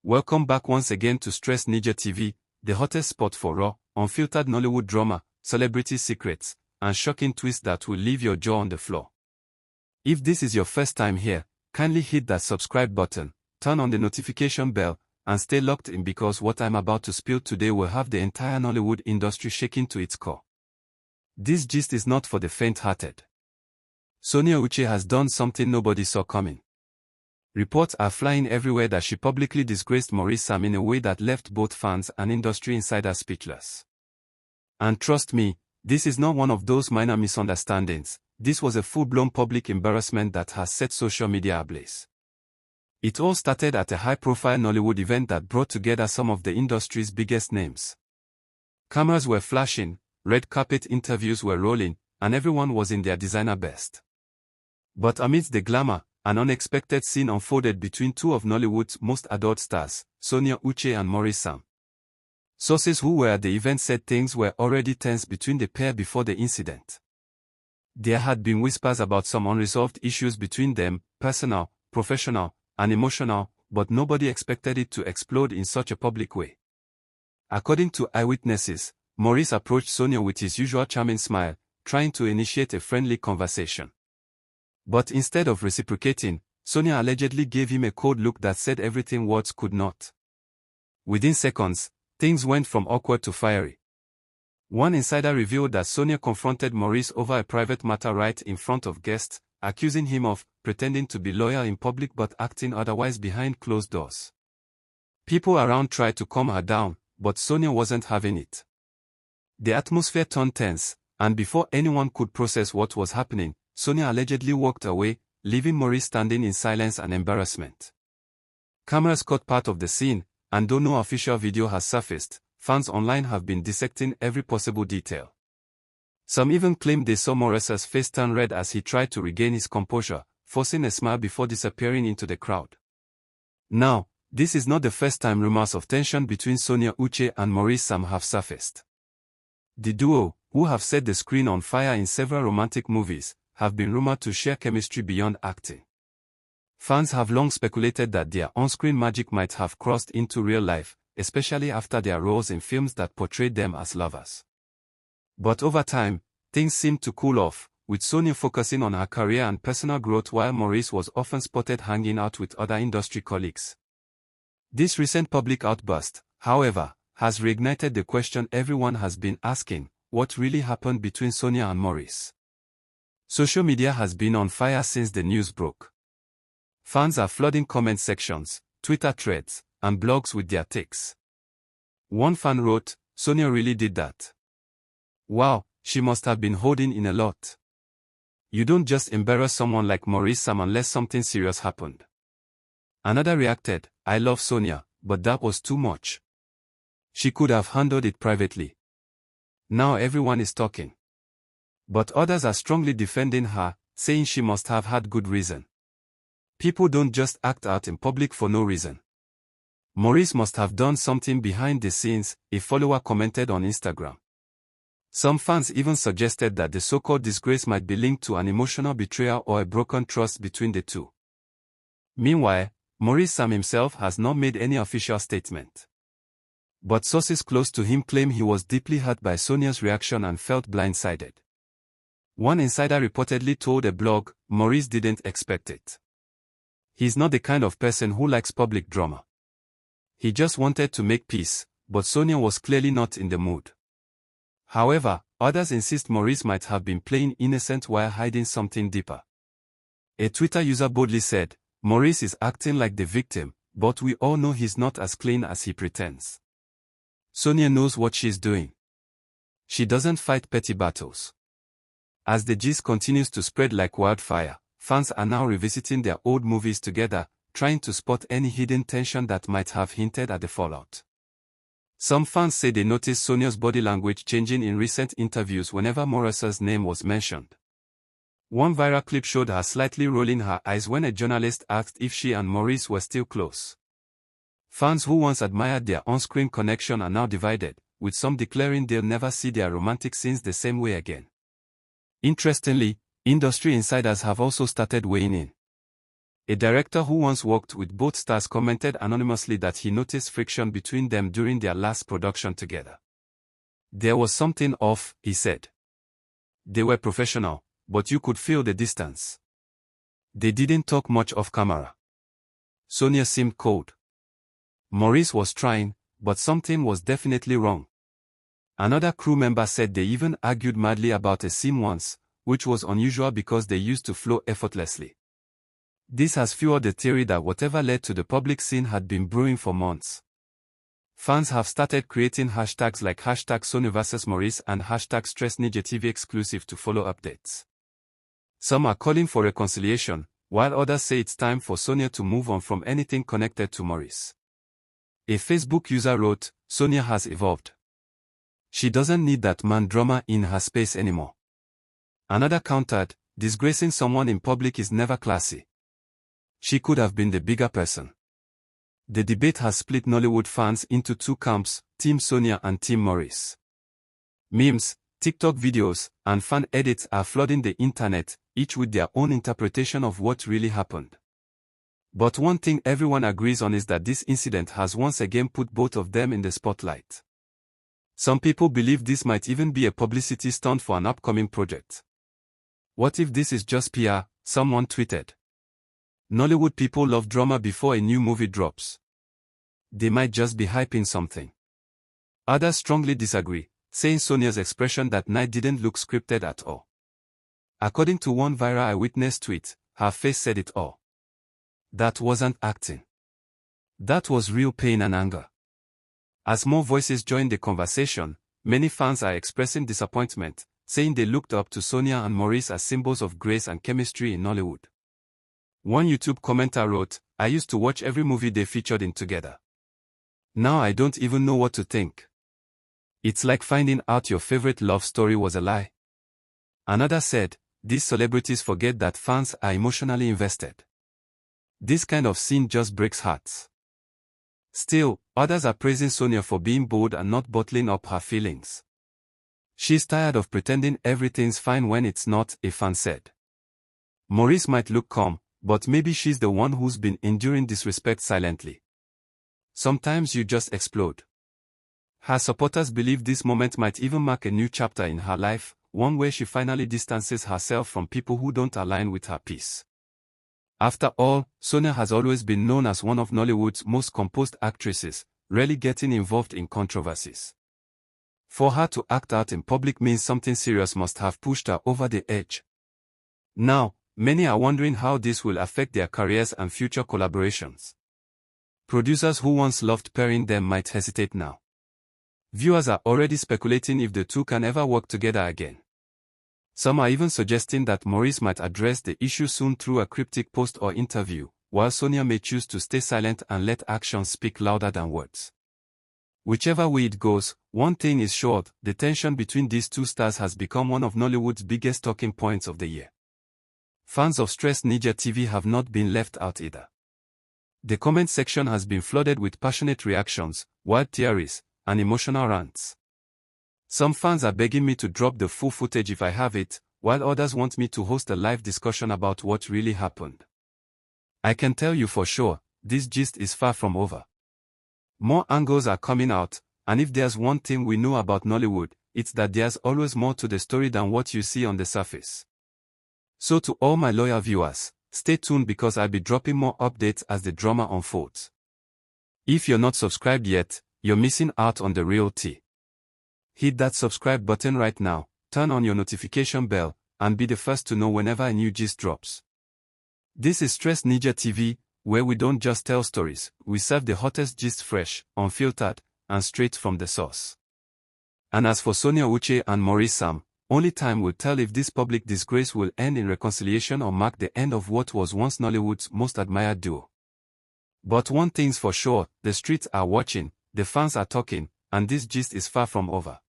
Welcome back once again to Stress Ninja TV, the hottest spot for raw, unfiltered Nollywood drama, celebrity secrets, and shocking twists that will leave your jaw on the floor. If this is your first time here, kindly hit that subscribe button, turn on the notification bell, and stay locked in because what I'm about to spill today will have the entire Nollywood industry shaking to its core. This gist is not for the faint-hearted. Sonia Uche has done something nobody saw coming. Reports are flying everywhere that she publicly disgraced Maurice in a way that left both fans and industry insiders speechless. And trust me, this is not one of those minor misunderstandings. This was a full-blown public embarrassment that has set social media ablaze. It all started at a high-profile Nollywood event that brought together some of the industry's biggest names. Cameras were flashing, red carpet interviews were rolling, and everyone was in their designer best. But amidst the glamour, an unexpected scene unfolded between two of Nollywood's most adored stars, Sonia Uche and Maurice. Sources who were at the event said things were already tense between the pair before the incident. There had been whispers about some unresolved issues between them, personal, professional, and emotional, but nobody expected it to explode in such a public way. According to eyewitnesses, Maurice approached Sonia with his usual charming smile, trying to initiate a friendly conversation. But instead of reciprocating, Sonia allegedly gave him a cold look that said everything words could not. Within seconds, things went from awkward to fiery. One insider revealed that Sonia confronted Maurice over a private matter right in front of guests, accusing him of pretending to be loyal in public but acting otherwise behind closed doors. People around tried to calm her down, but Sonia wasn't having it. The atmosphere turned tense, and before anyone could process what was happening, Sonia allegedly walked away, leaving Maurice standing in silence and embarrassment. Cameras caught part of the scene, and though no official video has surfaced, fans online have been dissecting every possible detail. Some even claimed they saw Maurice's face turn red as he tried to regain his composure, forcing a smile before disappearing into the crowd. Now, this is not the first time rumors of tension between Sonia Uche and Maurice have surfaced. The duo, who have set the screen on fire in several romantic movies, have been rumored to share chemistry beyond acting. Fans have long speculated that their on-screen magic might have crossed into real life, especially after their roles in films that portrayed them as lovers. But over time, things seemed to cool off, with Sonia focusing on her career and personal growth while Maurice was often spotted hanging out with other industry colleagues. This recent public outburst, however, has reignited the question everyone has been asking: what really happened between Sonia and Maurice? Social media has been on fire since the news broke. Fans are flooding comment sections, Twitter threads, and blogs with their takes. One fan wrote, "Sonia really did that. Wow, she must have been holding in a lot. You don't just embarrass someone like Maurice unless something serious happened." Another reacted, "I love Sonia, but that was too much. She could have handled it privately." Now everyone is talking. But others are strongly defending her, saying she must have had good reason. People don't just act out in public for no reason. Maurice must have done something behind the scenes, a follower commented on Instagram. Some fans even suggested that the so-called disgrace might be linked to an emotional betrayal or a broken trust between the two. Meanwhile, Maurice himself has not made any official statement. But sources close to him claim he was deeply hurt by Sonia's reaction and felt blindsided. One insider reportedly told a blog, "Maurice didn't expect it. He's not the kind of person who likes public drama. He just wanted to make peace, but Sonia was clearly not in the mood." However, others insist Maurice might have been playing innocent while hiding something deeper. A Twitter user boldly said, "Maurice is acting like the victim, but we all know he's not as clean as he pretends. Sonia knows what she's doing. She doesn't fight petty battles." As the gist continues to spread like wildfire, fans are now revisiting their old movies together, trying to spot any hidden tension that might have hinted at the fallout. Some fans say they noticed Sonia's body language changing in recent interviews whenever Maurice's name was mentioned. One viral clip showed her slightly rolling her eyes when a journalist asked if she and Maurice were still close. Fans who once admired their on-screen connection are now divided, with some declaring they'll never see their romantic scenes the same way again. Interestingly, industry insiders have also started weighing in. A director who once worked with both stars commented anonymously that he noticed friction between them during their last production together. There was something off, he said. They were professional, but you could feel the distance. They didn't talk much off camera. Sonia seemed cold. Maurice was trying, but something was definitely wrong. Another crew member said they even argued madly about a scene once, which was unusual because they used to flow effortlessly. This has fueled the theory that whatever led to the public scene had been brewing for months. Fans have started creating hashtags like hashtag Sonia vs Maurice and hashtag StressNigerTV exclusive to follow updates. Some are calling for reconciliation, while others say it's time for Sonia to move on from anything connected to Maurice. A Facebook user wrote, "Sonia has evolved. She doesn't need that man drama in her space anymore." Another countered, "Disgracing someone in public is never classy. She could have been the bigger person." The debate has split Nollywood fans into two camps, Team Sonia and Team Maurice. Memes, TikTok videos, and fan edits are flooding the internet, each with their own interpretation of what really happened. But one thing everyone agrees on is that this incident has once again put both of them in the spotlight. Some people believe this might even be a publicity stunt for an upcoming project. What if this is just PR? Someone tweeted. Nollywood people love drama before a new movie drops. They might just be hyping something. Others strongly disagree, saying Sonia's expression that night didn't look scripted at all. According to one viral eyewitness tweet, her face said it all. That wasn't acting. That was real pain and anger. As more voices join the conversation, many fans are expressing disappointment, saying they looked up to Sonia and Maurice as symbols of grace and chemistry in Nollywood. One YouTube commenter wrote, "I used to watch every movie they featured in together. Now I don't even know what to think. It's like finding out your favorite love story was a lie." Another said, "These celebrities forget that fans are emotionally invested. This kind of scene just breaks hearts." Still, others are praising Sonia for being bold and not bottling up her feelings. "She's tired of pretending everything's fine when it's not," a fan said. Maurice might look calm, but maybe she's the one who's been enduring disrespect silently. Sometimes you just explode. Her supporters believe this moment might even mark a new chapter in her life, one where she finally distances herself from people who don't align with her peace. After all, Sonia has always been known as one of Nollywood's most composed actresses, rarely getting involved in controversies. For her to act out in public means something serious must have pushed her over the edge. Now, many are wondering how this will affect their careers and future collaborations. Producers who once loved pairing them might hesitate now. Viewers are already speculating if the two can ever work together again. Some are even suggesting that Maurice might address the issue soon through a cryptic post or interview, while Sonia may choose to stay silent and let actions speak louder than words. Whichever way it goes, one thing is sure, the tension between these two stars has become one of Nollywood's biggest talking points of the year. Fans of StressNigerTV have not been left out either. The comment section has been flooded with passionate reactions, wild theories, and emotional rants. Some fans are begging me to drop the full footage if I have it, while others want me to host a live discussion about what really happened. I can tell you for sure, this gist is far from over. More angles are coming out, and if there's one thing we know about Nollywood, it's that there's always more to the story than what you see on the surface. So to all my loyal viewers, stay tuned because I'll be dropping more updates as the drama unfolds. If you're not subscribed yet, you're missing out on the real tea. Hit that subscribe button right now, turn on your notification bell, and be the first to know whenever a new gist drops. This is StressNigerTV, where we don't just tell stories, we serve the hottest gist fresh, unfiltered, and straight from the source. And as for Sonia, Uche, and Maurice, only time will tell if this public disgrace will end in reconciliation or mark the end of what was once Nollywood's most admired duo. But one thing's for sure, the streets are watching, the fans are talking, and this gist is far from over.